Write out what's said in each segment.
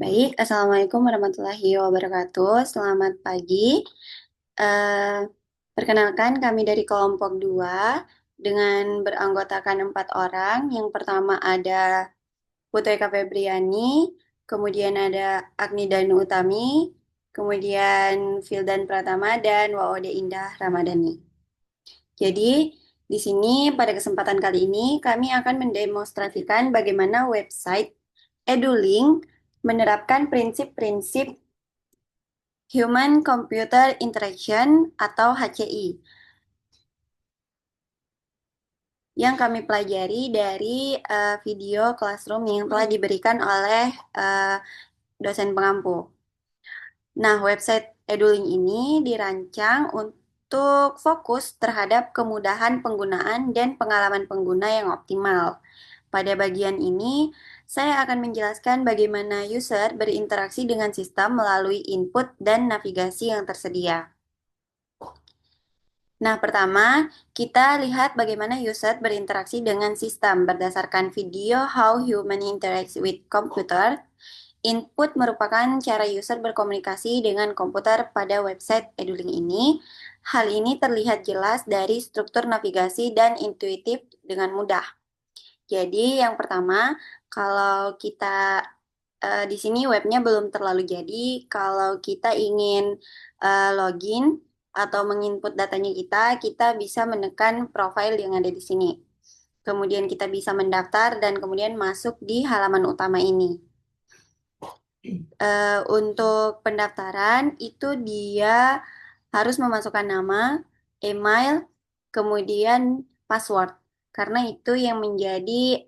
Baik, Assalamualaikum warahmatullahi wabarakatuh. Selamat pagi. Eh, Perkenalkan, kami dari kelompok 2 dengan beranggotakan 4 orang. Yang pertama ada Putri Eka Febriani, kemudian ada Agni Danu Utami, kemudian Fildan Pratama, dan Waode Indah Ramadhani. Jadi, di sini pada kesempatan kali ini kami akan mendemonstrasikan bagaimana website EduLink menerapkan prinsip-prinsip Human Computer Interaction atau HCI yang kami pelajari dari video classroom yang telah diberikan oleh eh, dosen pengampu. Nah, website EduLink ini dirancang untuk fokus terhadap kemudahan penggunaan dan pengalaman pengguna yang optimal. Pada bagian ini, saya akan menjelaskan bagaimana user berinteraksi dengan sistem melalui input dan navigasi yang tersedia. Nah, pertama, kita lihat bagaimana user berinteraksi dengan sistem berdasarkan video How Human Interacts with Computer. Input merupakan cara user berkomunikasi dengan komputer pada website EduLink ini. Hal ini terlihat jelas dari struktur navigasi dan intuitif dengan mudah. Jadi, yang pertama, kalau kita di sini webnya belum terlalu jadi, kalau kita ingin login atau menginput datanya kita bisa menekan profile yang ada di sini. Kemudian kita bisa mendaftar dan kemudian masuk di halaman utama ini. Untuk pendaftaran itu dia harus memasukkan nama, email, kemudian password. Karena itu yang menjadi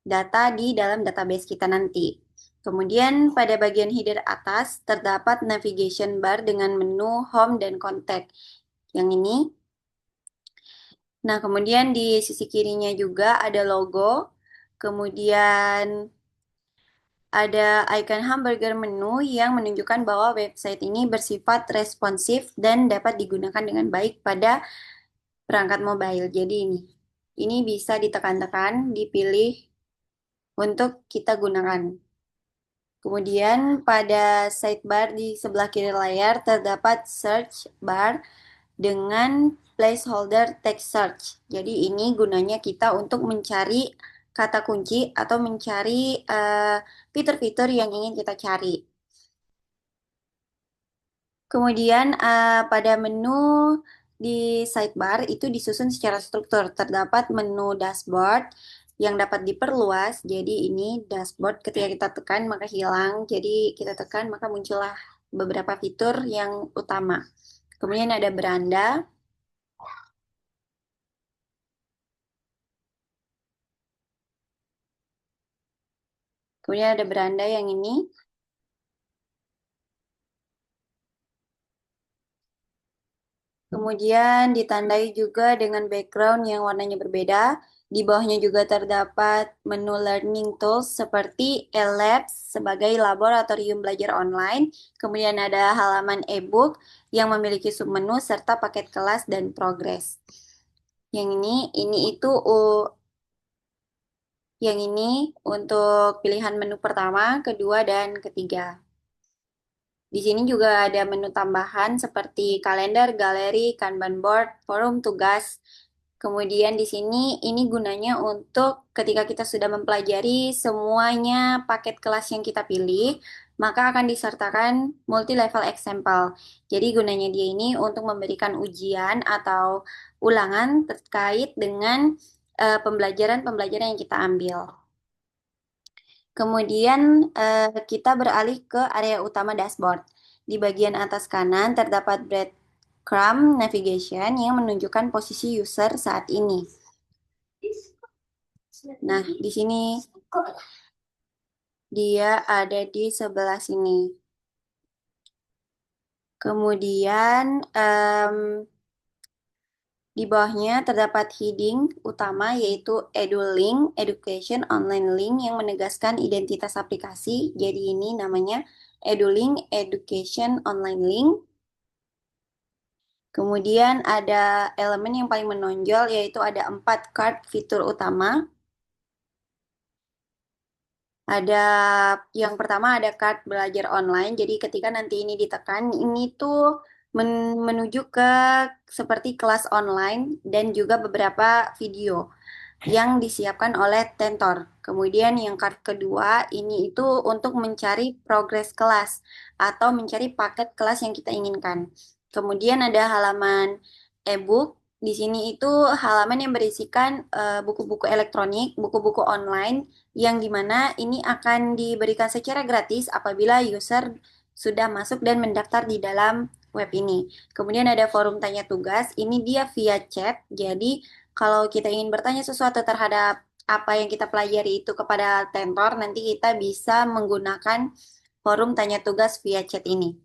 data di dalam database kita nanti. Kemudian pada bagian header atas terdapat navigation bar dengan menu home dan contact. Yang ini. Nah, kemudian di sisi kirinya juga ada logo. Kemudian ada icon hamburger menu yang menunjukkan bahwa website ini bersifat responsif dan dapat digunakan dengan baik pada perangkat mobile. Jadi ini bisa ditekan-tekan, dipilih untuk kita gunakan. Kemudian pada sidebar di sebelah kiri layar terdapat search bar dengan placeholder text search. Jadi ini gunanya kita untuk mencari kata kunci atau mencari fitur-fitur yang ingin kita cari. Kemudian pada menu di sidebar itu disusun secara struktur. Terdapat menu dashboard yang dapat diperluas. Jadi ini dashboard ketika kita tekan maka hilang. Jadi kita tekan maka muncullah beberapa fitur yang utama. Kemudian ada beranda. Kemudian ada beranda yang ini. Kemudian ditandai juga dengan background yang warnanya berbeda. Di bawahnya juga terdapat menu learning tools seperti eLabs sebagai laboratorium belajar online. Kemudian ada halaman e-book yang memiliki submenu serta paket kelas dan progres. Yang ini itu yang ini untuk pilihan menu pertama, kedua, dan ketiga. Di sini juga ada menu tambahan seperti kalender, galeri, Kanban board, forum tugas. Kemudian di sini ini gunanya untuk ketika kita sudah mempelajari semuanya paket kelas yang kita pilih, maka akan disertakan multi level example. Jadi gunanya dia ini untuk memberikan ujian atau ulangan terkait dengan pembelajaran-pembelajaran yang kita ambil. Kemudian kita beralih ke area utama dashboard. Di bagian atas kanan terdapat breadcrumb navigation yang menunjukkan posisi user saat ini. Nah, di sini dia ada di sebelah sini. Kemudian di bawahnya terdapat heading utama yaitu EduLink, Education Online Link yang menegaskan identitas aplikasi. Jadi ini namanya EduLink, Education Online Link. Kemudian ada elemen yang paling menonjol yaitu ada 4 card fitur utama. Ada yang pertama ada card belajar online. Jadi ketika nanti ini ditekan, ini tuh menuju ke seperti kelas online dan juga beberapa video yang disiapkan oleh tentor. Kemudian yang card kedua ini itu untuk mencari progres kelas atau mencari paket kelas yang kita inginkan. Kemudian ada halaman e-book. Di sini itu halaman yang berisikan buku-buku elektronik, buku-buku online yang dimana ini akan diberikan secara gratis apabila user sudah masuk dan mendaftar di dalam web ini. Kemudian ada forum tanya tugas, ini dia via chat. Jadi kalau kita ingin bertanya sesuatu terhadap apa yang kita pelajari itu kepada tentor, nanti kita bisa menggunakan forum tanya tugas via chat ini.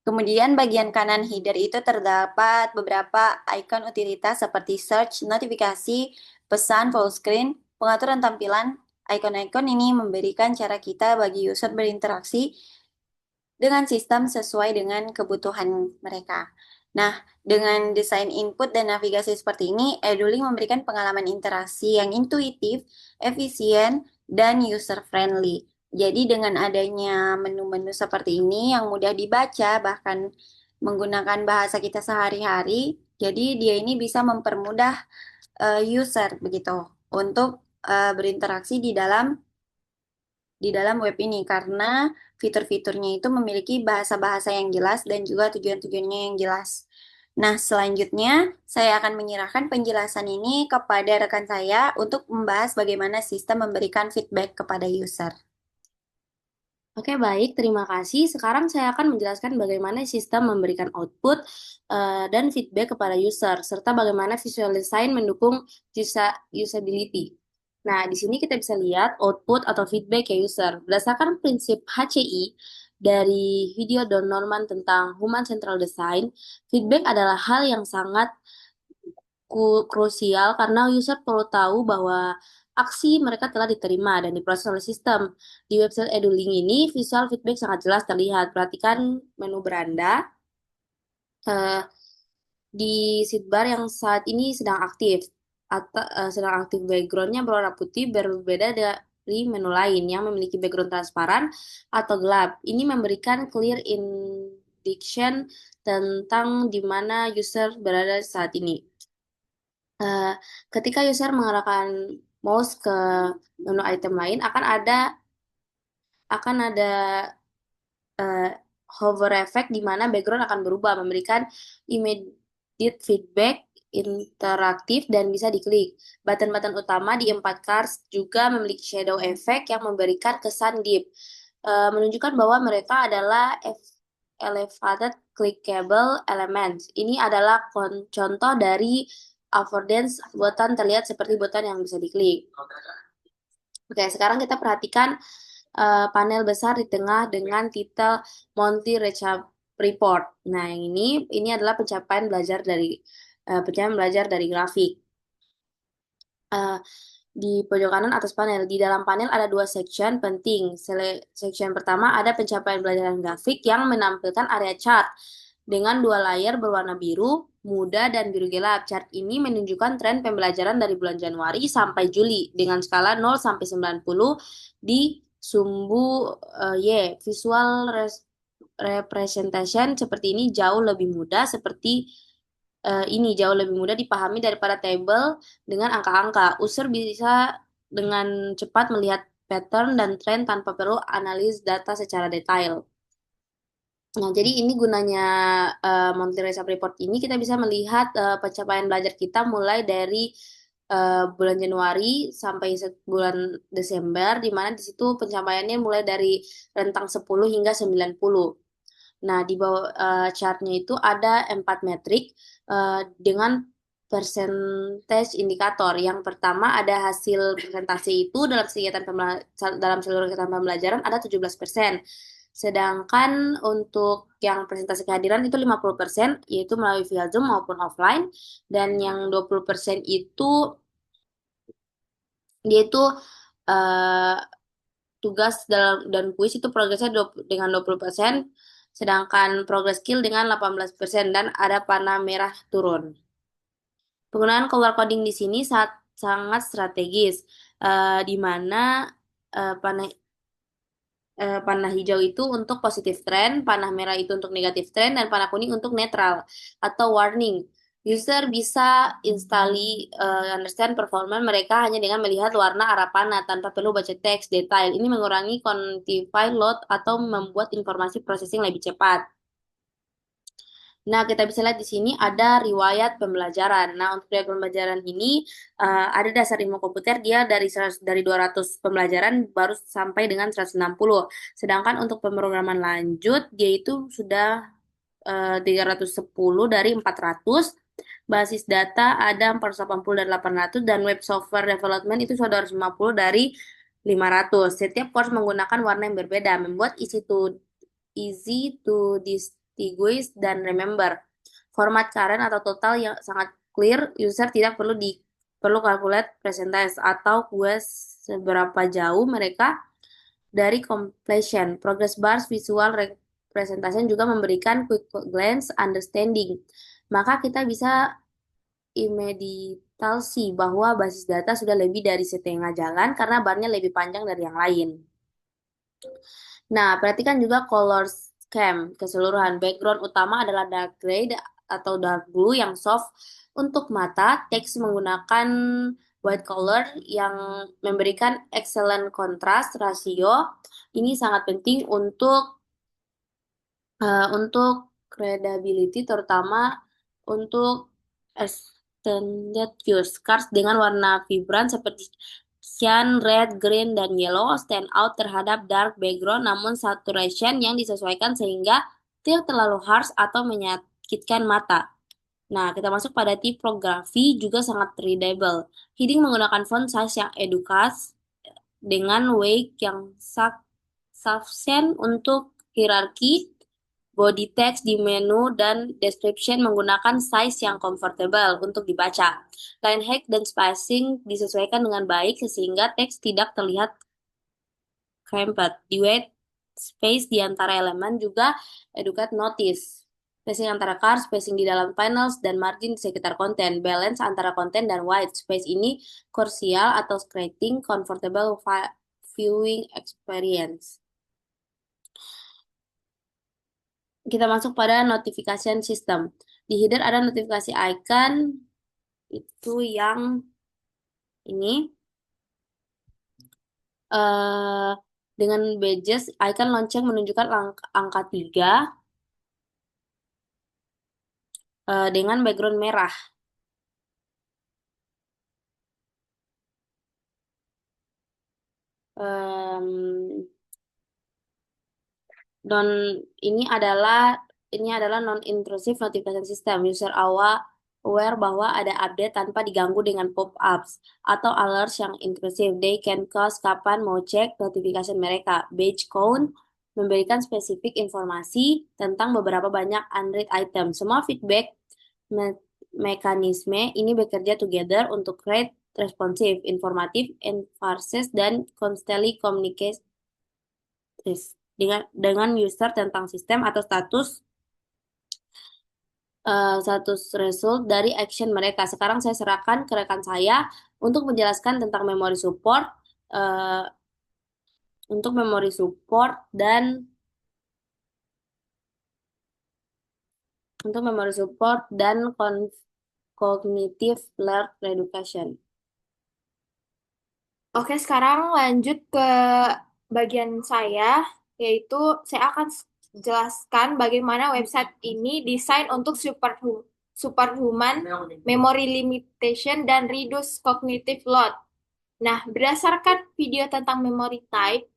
Kemudian bagian kanan header itu terdapat beberapa icon utilitas seperti search, notifikasi, pesan, full screen, pengaturan tampilan. Icon-icon ini memberikan cara kita bagi user berinteraksi dengan sistem sesuai dengan kebutuhan mereka. Nah, dengan desain input dan navigasi seperti ini, Edulink memberikan pengalaman interaksi yang intuitif, efisien, dan user-friendly. Jadi dengan adanya menu-menu seperti ini yang mudah dibaca, bahkan menggunakan bahasa kita sehari-hari, jadi dia ini bisa mempermudah user begitu untuk berinteraksi di dalam web ini karena fitur-fiturnya itu memiliki bahasa-bahasa yang jelas dan juga tujuan-tujuannya yang jelas. Nah, selanjutnya saya akan menyerahkan penjelasan ini kepada rekan saya untuk membahas bagaimana sistem memberikan feedback kepada user. Oke, baik. Terima kasih. Sekarang saya akan menjelaskan bagaimana sistem memberikan output dan feedback kepada user, serta bagaimana visual design mendukung usability. Nah, di sini kita bisa lihat output atau feedback ya user. Berdasarkan prinsip HCI dari video Don Norman tentang Human Central Design, feedback adalah hal yang sangat krusial karena user perlu tahu bahwa aksi mereka telah diterima dan diproses oleh sistem. Di website EduLink ini, visual feedback sangat jelas terlihat. Perhatikan menu beranda eh, di sidebar yang saat ini sedang aktif. Atau sedang aktif backgroundnya berwarna putih berbeda dari menu lain yang memiliki background transparan atau gelap. Ini memberikan clear indication tentang di mana user berada saat ini. Eh, Ketika user mengarahkan mouse ke menu item lain, akan ada eh, hover effect di mana background akan berubah, memberikan immediate feedback interaktif dan bisa diklik. Button-button utama di empat cards juga memiliki shadow effect yang memberikan kesan deep, menunjukkan bahwa mereka adalah elevated clickable elements. Ini adalah contoh dari affordance button terlihat seperti button yang bisa diklik. Oke, sekarang kita perhatikan panel besar di tengah dengan titel Monty Recap Report. Nah, yang ini adalah pencapaian belajar dari grafik. Eh, di pojok kanan atas panel. Di dalam panel ada dua section penting. Section pertama ada pencapaian belajar grafik yang menampilkan area chart dengan dua layar berwarna biru, muda, dan biru gelap. Chart ini menunjukkan tren pembelajaran dari bulan Januari sampai Juli dengan skala 0 sampai 90 di sumbu Y. Visual representation seperti ini jauh lebih mudah ini jauh lebih mudah dipahami daripada tabel dengan angka-angka. User bisa dengan cepat melihat pattern dan tren tanpa perlu analis data secara detail. Nah, jadi ini gunanya Monthly Result Report ini kita bisa melihat pencapaian belajar kita mulai dari bulan Januari sampai bulan Desember, di mana di situ pencapaiannya mulai dari rentang 10 hingga 90. Nah, di bawah chartnya itu ada 4 metrik dengan percentage indikator. Yang pertama ada hasil presentasi itu dalam seluruh kegiatan pembelajaran ada 17%. Sedangkan untuk yang presentasi kehadiran itu 50%, yaitu melalui via Zoom maupun offline. Dan yang 20% itu dia itu eh, tugas dalam dan kuis itu progresnya dengan 20%, sedangkan progress skill dengan 18% dan ada panah merah turun. Penggunaan color coding di sini sangat strategis. di mana panah panah hijau itu untuk positif trend, panah merah itu untuk negatif trend, dan panah kuning untuk netral atau warning. User bisa instantly understand performance mereka hanya dengan melihat warna arah panah tanpa perlu baca teks detail. Ini mengurangi quantify load atau membuat informasi processing lebih cepat. Nah, kita bisa lihat di sini ada riwayat pembelajaran. Nah, untuk riwayat pembelajaran ini ada dasar ilmu komputer dia dari 200 pembelajaran baru sampai dengan 160. Sedangkan untuk pemrograman lanjut dia itu sudah 310 dari 400. Basis data ada 480 dari 800 dan web software development itu sudah 250 dari 500. Setiap course menggunakan warna yang berbeda, membuat easy to distinguish dan remember. Format current atau total yang sangat clear, user tidak perlu calculate percentage atau quest seberapa jauh mereka dari completion. Progress bars visual representation juga memberikan quick glance understanding. Maka kita bisa immediately bahwa basis data sudah lebih dari setengah jalan karena barnya lebih panjang dari yang lain. Nah, perhatikan juga color scheme keseluruhan. Background utama adalah dark gray atau dark blue yang soft untuk mata. Teks menggunakan white color yang memberikan excellent contrast ratio. Ini sangat penting untuk credibility, terutama untuk extended use. Cards dengan warna vibran seperti cyan, red, green, dan yellow stand out terhadap dark background, namun saturation yang disesuaikan sehingga tidak terlalu harsh atau menyakitkan mata. Nah, kita masuk pada tipografi juga sangat readable. Heading menggunakan font size yang edukas dengan weight yang sufficient untuk hierarki. Body text di menu dan description menggunakan size yang comfortable untuk dibaca. Line height dan spacing disesuaikan dengan baik sehingga teks tidak terlihat cramped. Di white space di antara elemen juga educate notice. Spacing antara card, spacing di dalam panels, dan margin di sekitar konten. Balance antara konten dan white space ini krusial atau creating comfortable viewing experience. Kita masuk pada notification system. Di header ada notifikasi icon, itu yang ini. Dengan badges, icon lonceng menunjukkan angka 3 dengan background merah. Dan ini adalah non-intrusive notification system. User aware bahwa ada update tanpa diganggu dengan pop-ups atau alerts yang intrusif. They can cause kapan mau cek notification mereka. Badge count memberikan spesifik informasi tentang beberapa banyak unread item. Semua feedback mekanisme ini bekerja together untuk create responsif, informatif, enforces, dan constantly communicates dengan user tentang sistem atau status result dari action mereka. Sekarang saya serahkan ke rekan saya untuk menjelaskan tentang memory support, uh, dan cognitive learned education. Oke, sekarang lanjut ke bagian saya, yaitu saya akan jelaskan bagaimana website ini desain untuk superhuman memory limitation dan reduce cognitive load. Nah, berdasarkan video tentang memory type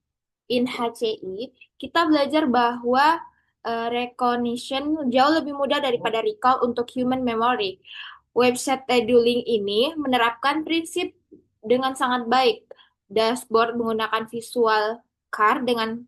in HCI, kita belajar bahwa recognition jauh lebih mudah daripada recall untuk human memory. Website scheduling ini menerapkan prinsip dengan sangat baik. Dashboard menggunakan visual card dengan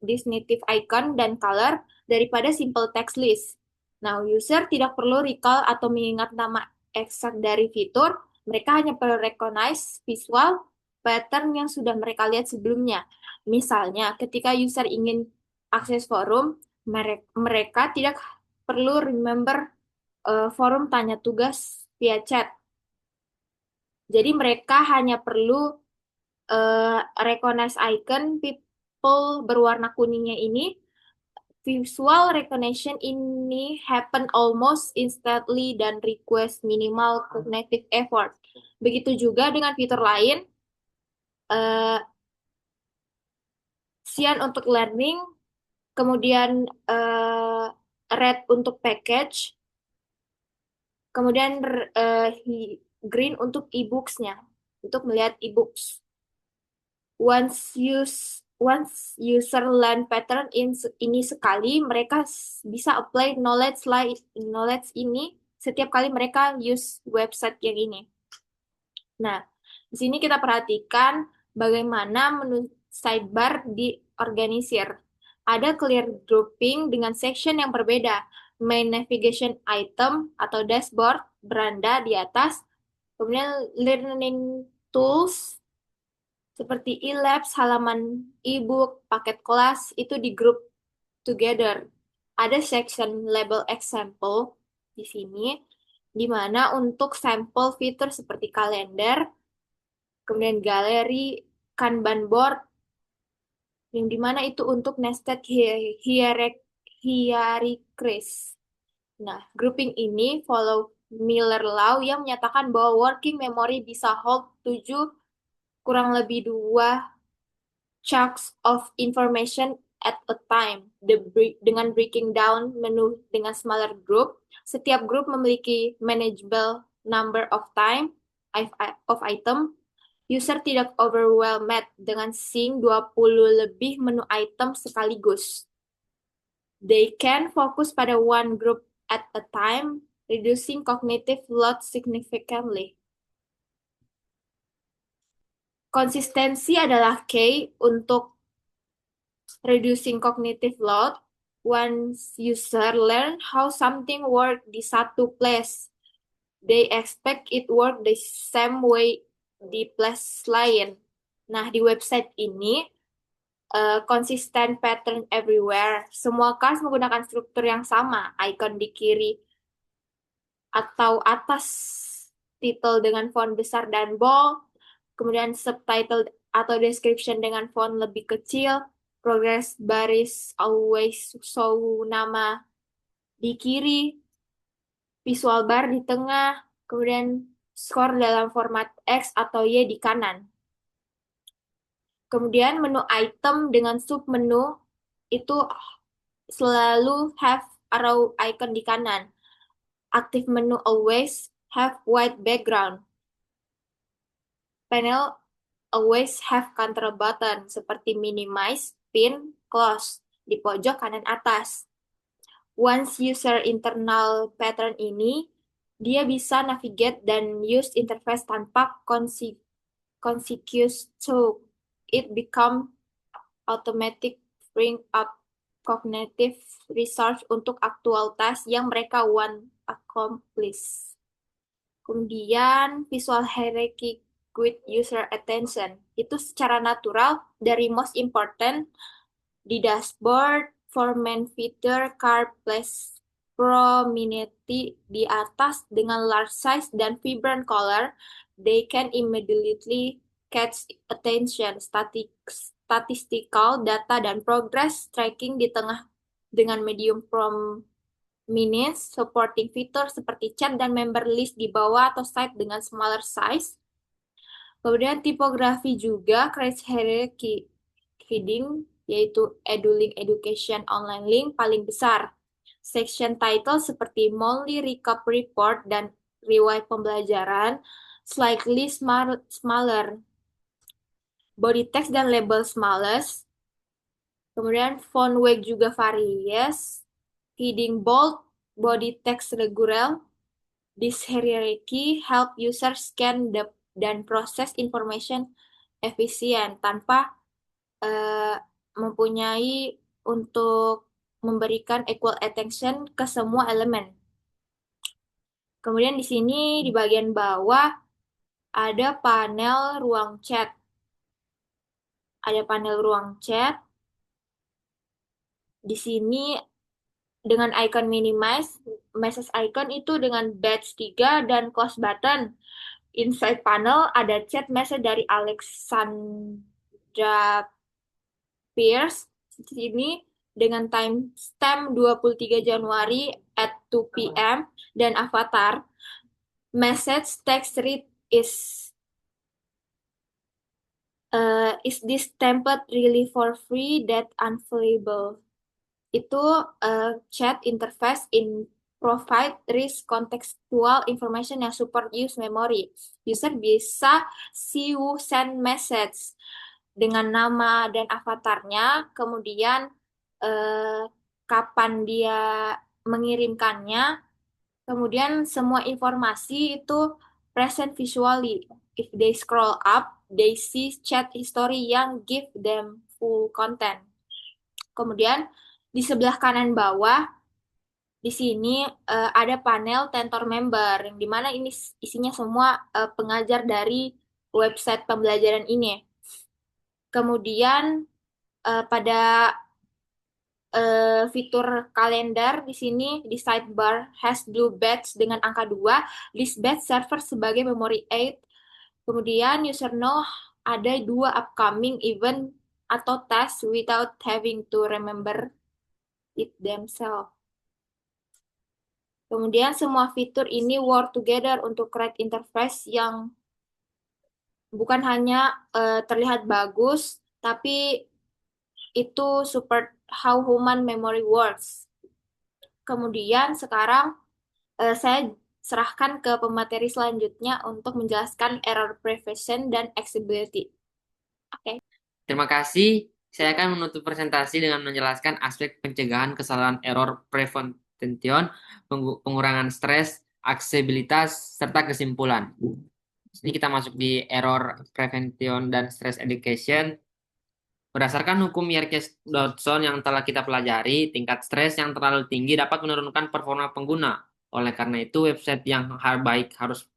distinctive icon dan color daripada simple text list. Nah, user tidak perlu recall atau mengingat nama eksak dari fitur, mereka hanya perlu recognize visual pattern yang sudah mereka lihat sebelumnya. Misalnya, ketika user ingin akses forum, mereka tidak perlu remember forum tanya tugas via chat. Jadi mereka hanya perlu recognize icon people berwarna kuningnya ini. Visual recognition ini happen almost instantly dan request minimal cognitive effort. Begitu juga dengan fitur lain, eh, Cyan untuk learning, kemudian red untuk package, kemudian green untuk e-books-nya, untuk melihat e-books. Once user learn pattern ini sekali, mereka bisa apply knowledge ini setiap kali mereka use website yang ini. Nah, di sini kita perhatikan bagaimana menu sidebar diorganisir. Ada clear grouping dengan section yang berbeda. Main navigation item atau dashboard beranda di atas. Kemudian learning tools seperti e-labs, halaman e-book, paket kelas itu di group together. Ada section label example di sini, di mana untuk sampel fitur seperti kalender, kemudian galeri, Kanban board, yang dimana itu untuk nested hierarchies. Nah, grouping ini follow Miller Law yang menyatakan bahwa working memory bisa hold 7 kurang lebih 2 chunks of information at a time. Dengan breaking down menu dengan smaller group, setiap group memiliki manageable number of of item. User tidak overwhelmed dengan seeing 20 lebih menu item sekaligus. They can fokus pada one group at a time, reducing cognitive load significantly. Konsistensi adalah key untuk reducing cognitive load. Once user learn how something work di satu place, they expect it work the same way di place lain. Nah, di website ini konsisten pattern everywhere. Semua kelas menggunakan struktur yang sama, icon di kiri atau atas title dengan font besar dan bold, kemudian subtitle atau description dengan font lebih kecil, progress baris always show nama di kiri, visual bar di tengah, kemudian skor dalam format X atau Y di kanan. Kemudian menu item dengan submenu itu selalu have arrow icon di kanan. Active menu always have white background. Panel always have control button seperti minimize, pin, close di pojok kanan atas. Once user internal pattern ini, dia bisa navigate dan use interface tanpa consequence to it become automatic bring up cognitive research untuk aktual task yang mereka want accomplish. Kemudian visual hierarchy with user attention. Itu secara natural dari most important di dashboard for main feature car place prominently di atas dengan large size dan vibrant color, they can immediately catch attention. Statistical data dan progress tracking di tengah dengan medium prominence, supporting fitur seperti chat dan member list di bawah atau site dengan smaller size. Kemudian tipografi juga, create hierarchy heading, yaitu EduLink Education Online Link paling besar. Section title seperti monthly recap report dan riwayat pembelajaran slightly smaller. Body text dan label smallest. Kemudian font weight juga varies. Heading bold, body text regular. This hierarchy help user scan dan proses information efisien tanpa mempunyai untuk memberikan equal attention ke semua elemen. Kemudian di sini di bagian bawah ada panel ruang chat. Ada panel ruang chat. Di sini dengan icon minimize, message icon itu dengan badge 3 dan close button. inside panel ada chat message dari Alexandra Pierce ini dengan timestamp 23 Januari at 2 p.m. dan avatar message text read is this template really for free that unavailable? Itu chat interface provide rich contextual information yang support use memory. User bisa see who send message dengan nama dan avatarnya, kemudian kapan dia mengirimkannya, kemudian semua informasi itu present visually. If they scroll up, they see chat history yang give them full content. Kemudian di sebelah kanan bawah di sini ada panel Tentor Member, yang dimana ini isinya semua pengajar dari website pembelajaran ini. Kemudian pada fitur kalender di sini di sidebar has blue badge dengan angka 2. This badge server sebagai memory aid. Kemudian user know ada 2 upcoming event atau task without having to remember it themselves. Kemudian semua fitur ini work together untuk create interface yang bukan hanya terlihat bagus, tapi itu support how human memory works. Kemudian sekarang saya serahkan ke pemateri selanjutnya untuk menjelaskan error prevention dan accessibility. Oke. Terima kasih. Saya akan menutup presentasi dengan menjelaskan aspek pencegahan kesalahan error prevention, pengurangan stres, aksesibilitas, serta kesimpulan. Ini kita masuk di error prevention dan stress education. Berdasarkan hukum Yerkes-Dodson yang telah kita pelajari, tingkat stres yang terlalu tinggi dapat menurunkan performa pengguna. Oleh karena itu, website yang baik harus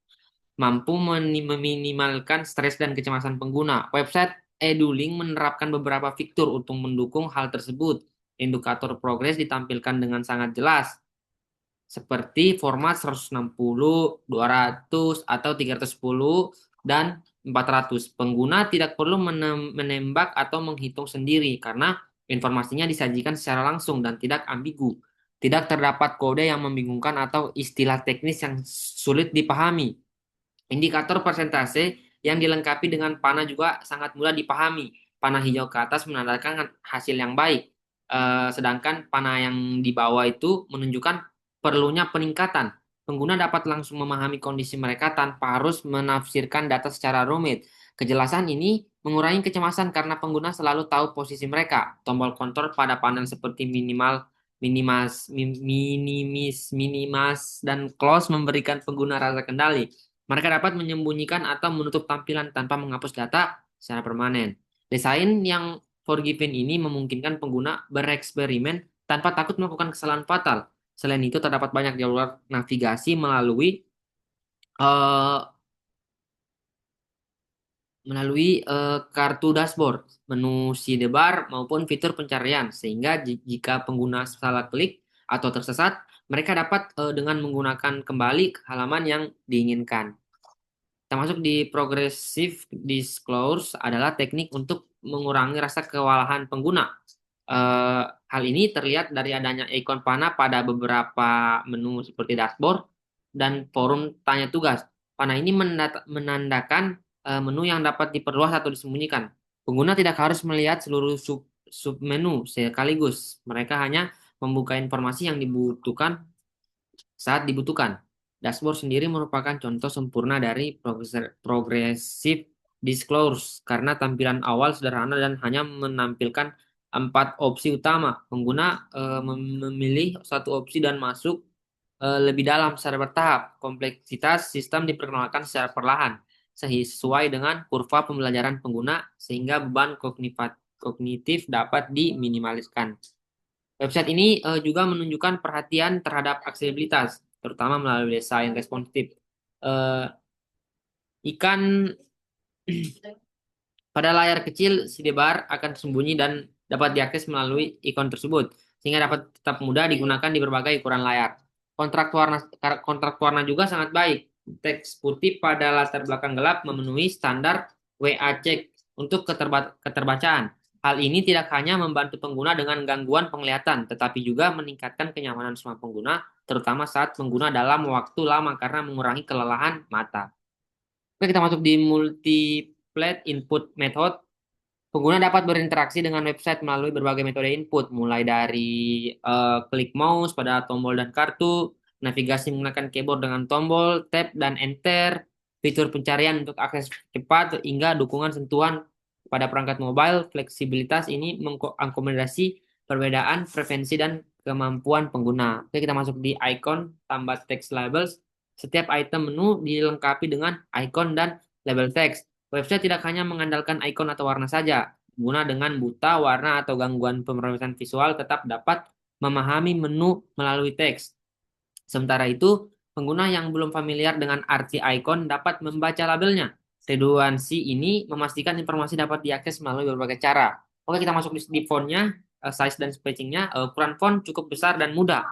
mampu meminimalkan stres dan kecemasan pengguna. Website EduLink menerapkan beberapa fitur untuk mendukung hal tersebut. Indikator progres ditampilkan dengan sangat jelas, seperti format 160, 200, atau 310, dan 400. Pengguna tidak perlu menembak atau menghitung sendiri karena informasinya disajikan secara langsung dan tidak ambigu. Tidak terdapat kode yang membingungkan atau istilah teknis yang sulit dipahami. Indikator persentase yang dilengkapi dengan panah juga sangat mudah dipahami. Panah hijau ke atas menandakan hasil yang baik, sedangkan panah yang di bawah itu menunjukkan perlunya peningkatan. Pengguna dapat langsung memahami kondisi mereka tanpa harus menafsirkan data secara rumit. Kejelasan ini mengurangi kecemasan karena pengguna selalu tahu posisi mereka. Tombol kontrol pada panel seperti minimas, dan close memberikan pengguna rasa kendali. Mereka dapat menyembunyikan atau menutup tampilan tanpa menghapus data secara permanen. Desain yang forgiven ini memungkinkan pengguna bereksperimen tanpa takut melakukan kesalahan fatal. Selain itu, terdapat banyak jalur navigasi melalui kartu dashboard, menu sidebar, maupun fitur pencarian, sehingga jika pengguna salah klik atau tersesat, mereka dapat dengan menggunakan kembali ke halaman yang diinginkan. Kita masuk di progressive disclosure adalah teknik untuk mengurangi rasa kewalahan pengguna. Hal ini terlihat dari adanya ikon panah pada beberapa menu seperti dashboard dan forum tanya tugas. Panah ini menandakan menu yang dapat diperluas atau disembunyikan. Pengguna tidak harus melihat seluruh submenu sekaligus. Mereka hanya membuka informasi yang dibutuhkan saat dibutuhkan. Dashboard sendiri merupakan contoh sempurna dari progressive disclosure karena tampilan awal sederhana dan hanya menampilkan 4 opsi utama. Pengguna memilih satu opsi dan masuk lebih dalam secara bertahap. Kompleksitas sistem diperkenalkan secara perlahan, sesuai dengan kurva pembelajaran pengguna, sehingga beban kognitif dapat diminimaliskan. Website ini juga menunjukkan perhatian terhadap aksesibilitas, terutama melalui desain responsif. Pada layar kecil, sidebar akan tersembunyi dan dapat diakses melalui ikon tersebut, sehingga dapat tetap mudah digunakan di berbagai ukuran layar. Kontrak warna juga sangat baik. teks putih pada latar belakang gelap memenuhi standar WA-Check untuk keterbacaan. Hal ini tidak hanya membantu pengguna dengan gangguan penglihatan, tetapi juga meningkatkan kenyamanan semua pengguna, terutama saat pengguna dalam waktu lama karena mengurangi kelelahan mata. Oke, kita masuk di multi-plate input method. Pengguna dapat berinteraksi dengan website melalui berbagai metode input, mulai dari klik mouse pada tombol dan kartu, navigasi menggunakan keyboard dengan tombol, tab, dan enter, fitur pencarian untuk akses cepat, hingga dukungan sentuhan pada perangkat mobile. Fleksibilitas ini mengakomodasi perbedaan preferensi dan kemampuan pengguna. Oke, kita masuk di icon, tambah text labels. Setiap item menu dilengkapi dengan icon dan label teks. Website tidak hanya mengandalkan ikon atau warna saja. Pengguna dengan buta, warna, atau gangguan pemrosesan visual tetap dapat memahami menu melalui teks. Sementara itu, pengguna yang belum familiar dengan arti ikon dapat membaca labelnya. Redundansi ini memastikan informasi dapat diakses melalui berbagai cara. Oke, kita masuk di fontnya, size dan spacingnya. Ukuran font cukup besar dan mudah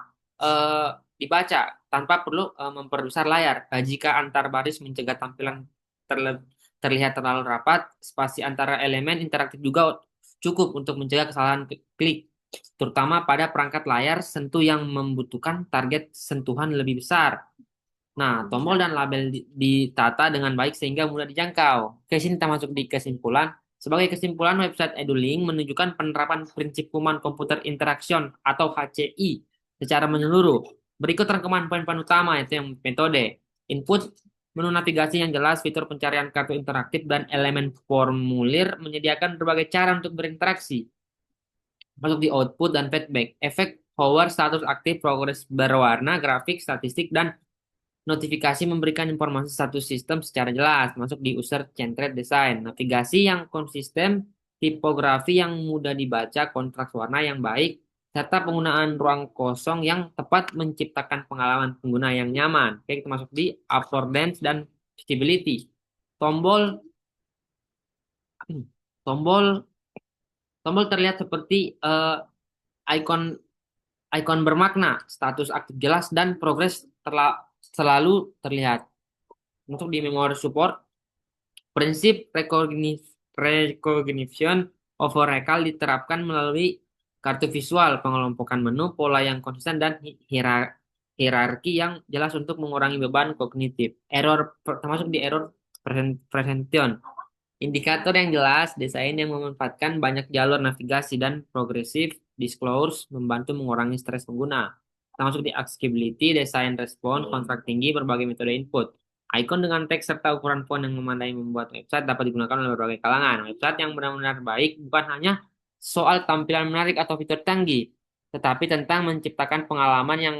dibaca tanpa perlu memperbesar layar. Jika antar baris mencegah tampilan terlihat terlalu rapat, spasi antara elemen interaktif juga cukup untuk mencegah kesalahan klik, terutama pada perangkat layar sentuh yang membutuhkan target sentuhan lebih besar. Nah, tombol dan label ditata dengan baik sehingga mudah dijangkau. Oke, sini kita masuk di kesimpulan. Sebagai kesimpulan, website EduLink menunjukkan penerapan prinsip Human Computer Interaction atau HCI secara menyeluruh. Berikut rangkuman poin-poin utama, yaitu yang metode, input, menu navigasi yang jelas, fitur pencarian kartu interaktif, dan elemen formulir menyediakan berbagai cara untuk berinteraksi. Masuk di output dan feedback, efek, hover, status aktif, progres berwarna, grafik, statistik, dan notifikasi memberikan informasi status sistem secara jelas. Masuk di user-centered design, navigasi yang konsisten, tipografi yang mudah dibaca, kontras warna yang baik, serta penggunaan ruang kosong yang tepat menciptakan pengalaman pengguna yang nyaman. Oke, kita masuk di affordance dan visibility. Tombol terlihat seperti ikon bermakna, status aktif jelas, dan progres selalu terlihat. Untuk di memory support, prinsip recognition overrecall diterapkan melalui kartu visual, pengelompokan menu, pola yang konsisten, dan hierarki yang jelas untuk mengurangi beban kognitif. Termasuk di error presentation. Indikator yang jelas, desain yang memanfaatkan banyak jalur navigasi, dan progressive disclosure membantu mengurangi stres pengguna. Termasuk di accessibility, desain respon, kontrak tinggi, berbagai metode input. Icon dengan teks serta ukuran font yang memadai membuat website dapat digunakan oleh berbagai kalangan. Website yang benar-benar baik bukan hanya soal tampilan menarik atau fitur canggih, tetapi tentang menciptakan pengalaman yang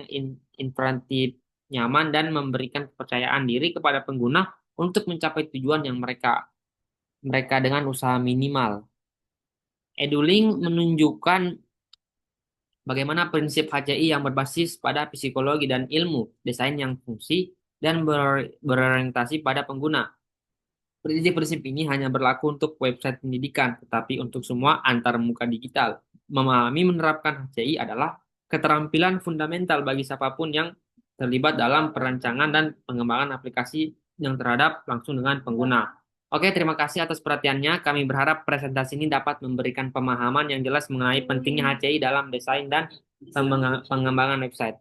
interaktif, nyaman, dan memberikan kepercayaan diri kepada pengguna untuk mencapai tujuan yang mereka dengan usaha minimal. EduLink menunjukkan bagaimana prinsip HCI yang berbasis pada psikologi dan ilmu, desain yang fungsi, dan berorientasi pada pengguna. Prinsip-prinsip ini hanya berlaku untuk website pendidikan, tetapi untuk semua antarmuka digital. Memahami menerapkan HCI adalah keterampilan fundamental bagi siapapun yang terlibat dalam perancangan dan pengembangan aplikasi yang terhadap langsung dengan pengguna. Oke, terima kasih atas perhatiannya. Kami berharap presentasi ini dapat memberikan pemahaman yang jelas mengenai pentingnya HCI dalam desain dan pengembangan website.